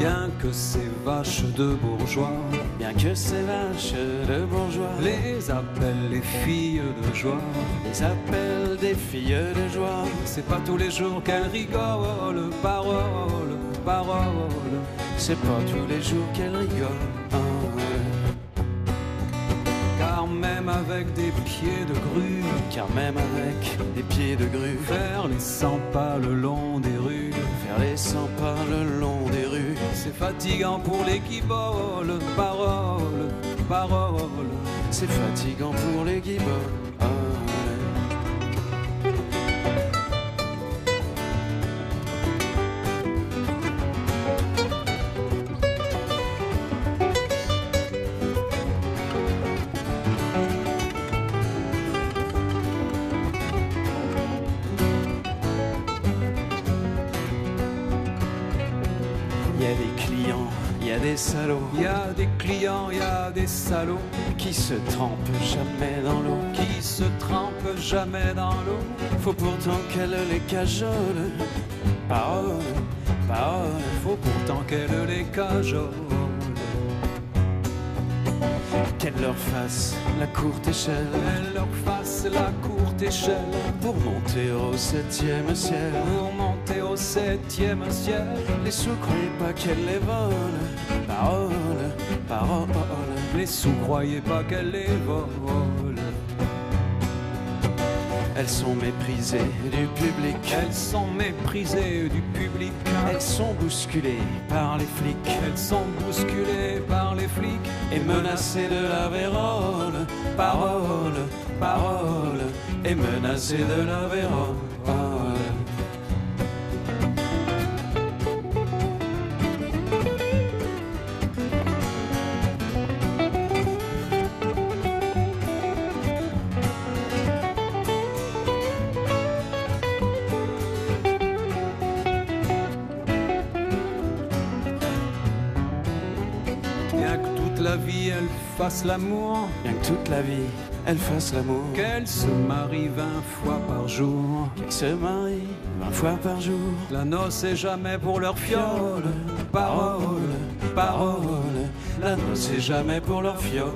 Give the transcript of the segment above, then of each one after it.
Bien que ces vaches de bourgeois, bien que ces vaches de bourgeois les appellent les filles de joie, les appellent des filles de joie. c'est pas tous les jours qu'elles rigolent, parole, parole. C'est pas tous les jours qu'elles rigolent. Car même avec des pieds de grue, Car même avec des pieds de grue, faire les 100 pas le long des rues, faire les 100 pas le long des rues, c'est fatigant pour les qui volent, parole, parole. c'est fatigant pour les guiboles. Il y a des clients, il y a des salauds Il y a des clients, il y a des salauds qui se trempent jamais dans l'eau. qui se trempent jamais dans l'eau. Faut pourtant qu'elle les cajole. Parole, parole, Faut pourtant qu'elle les cajole. qu'elle leur fasse la courte échelle Elle leur fasse la courte échelle pour monter au 7e ciel. pour monter au 7e ciel. Les sous croyez pas qu'elle les vole. Parole, parole, Les sous, croyez pas qu'elle les vole. elles sont méprisées du public. Elles sont méprisées du public. Elles sont bousculées par les flics Elles sont bousculées par les flics et menacées de la vérole. Parole, parole, et menacées de la vérole. Bien que toute la vie elle fasse l'amour, Bien que toute la vie, elles fassent l'amour, qu'elle se marie 20 fois par jour. qu'elles se marient 20 fois par jour. La noce est jamais pour leur fiole. Parole, Parole, la noce est jamais pour leur fiole.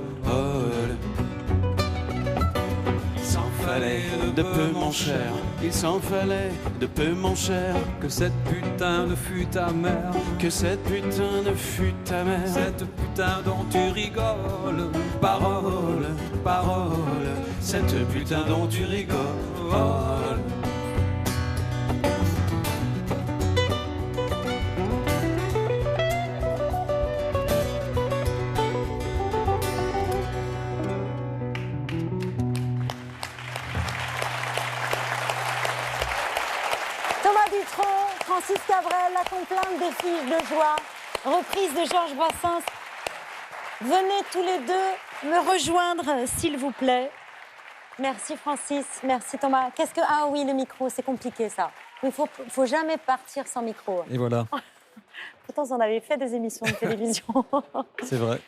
Il s'en fallait de peu, mon cher. Il s'en fallait de peu, mon cher. que cette putain ne fût ta mère. Que cette putain ne fût ta mère. Cette putain dont tu rigoles. Parole, parole, cette putain dont tu rigoles. Thomas Dutronc, Francis Cabrel, La complainte des filles de joie, reprise de Georges Brassens. Venez tous les deux me rejoindre, s'il vous plaît. Merci Francis, merci Thomas. Qu'est-ce que... Ah oui, le micro, c'est compliqué ça. Il faut jamais partir sans micro. Et voilà, Pourtant, on avait fait des émissions de télévision. c'est vrai.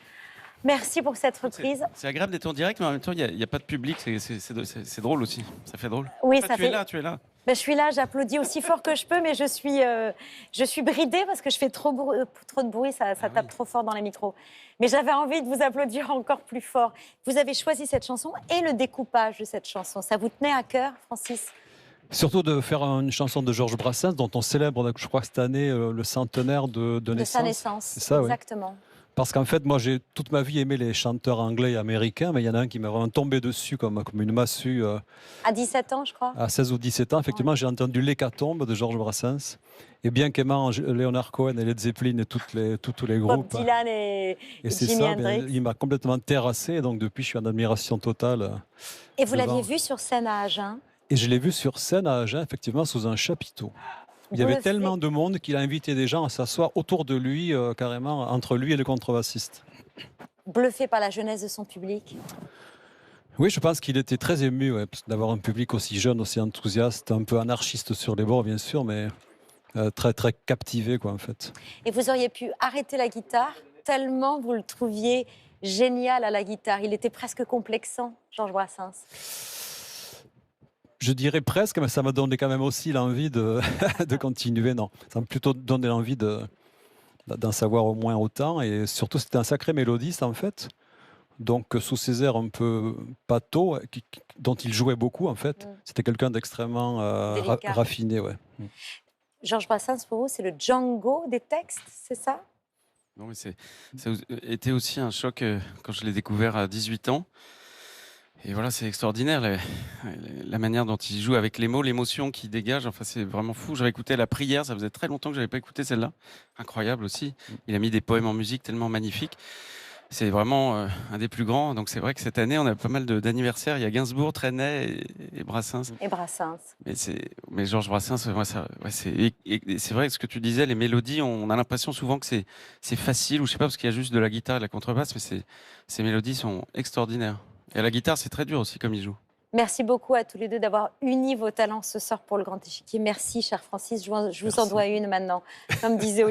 Merci pour cette reprise. C'est agréable d'être en direct, mais en même temps, il n'y a pas de public. C'est drôle aussi. Ça fait drôle. Oui, Ah, ça tu fait... es là, tu es là. Ben, je suis là, j'applaudis aussi fort que je peux, mais je suis bridée parce que je fais trop de bruit, ça tape trop fort dans les micros. Mais j'avais envie de vous applaudir encore plus fort. Vous avez choisi cette chanson et le découpage de cette chanson. Ça vous tenait à cœur, Francis ? Surtout de faire une chanson de Georges Brassens dont on célèbre, je crois que cette année, le centenaire de De naissance. sa naissance, C'est ça, oui. exactement. Parce qu'en fait, moi, j'ai toute ma vie aimé les chanteurs anglais et américains, mais il y en a un qui m'a vraiment tombé dessus comme une massue. À 17 ans, je crois. À 16 ou 17 ans, effectivement, j'ai entendu L'Hécatombe de Georges Brassens. Et bien qu'aimant Leonard Cohen et Led Zeppelin et tous les groupes. Bob Dylan et c'est Jimi ça, Hendrix. il m'a complètement terrassé. Et donc, depuis, je suis en admiration totale. Et vous devant. l'aviez vu sur scène à Agen. Et je l'ai vu sur scène à Agen, effectivement, sous un chapiteau. Il y avait Bluffé. tellement de monde qu'il a invité des gens à s'asseoir autour de lui, carrément, entre lui et le contrebassiste. Bluffé par la jeunesse de son public. Oui, je pense qu'il était très ému d'avoir un public aussi jeune, aussi enthousiaste, un peu anarchiste sur les bords, bien sûr, mais très, très captivé, quoi, en fait. Et vous auriez pu arrêter la guitare tellement vous le trouviez génial à la guitare. Il était presque complexant, Georges Brassens. Je dirais presque, mais ça m'a donné quand même aussi l'envie de continuer. Non, ça m'a plutôt donné l'envie d'en savoir au moins autant. Et surtout, c'était un sacré mélodiste, en fait. Donc, sous ces airs un peu pâteaux, dont il jouait beaucoup, en fait, c'était quelqu'un d'extrêmement Délicat. raffiné. Ouais. Georges Brassens, pour vous, c'est le Django des textes, c'est ça? Non, mais ça a été aussi un choc quand je l'ai découvert à 18 ans. Et voilà, c'est extraordinaire la manière dont il joue avec les mots, l'émotion qu'il dégage. Enfin, c'est vraiment fou. J'avais écouté La Prière, ça faisait très longtemps que je n'avais pas écouté celle-là. Incroyable aussi. Il a mis des poèmes en musique tellement magnifiques. C'est vraiment un des plus grands. Donc c'est vrai que cette année, on a pas mal d'anniversaires. Il y a Gainsbourg, Trenet et Brassens. Et Brassens. Mais Georges Brassens, c'est vrai que ce que tu disais, les mélodies, on a l'impression souvent que c'est facile, ou je sais pas, parce qu'il y a juste de la guitare et de la contrebasse, mais ces mélodies sont extraordinaires. Et à la guitare, c'est très dur aussi comme il joue. Merci beaucoup à tous les deux d'avoir uni vos talents ce soir pour le Grand Échiquier. Merci, cher Francis. Je vous en dois une maintenant, comme disait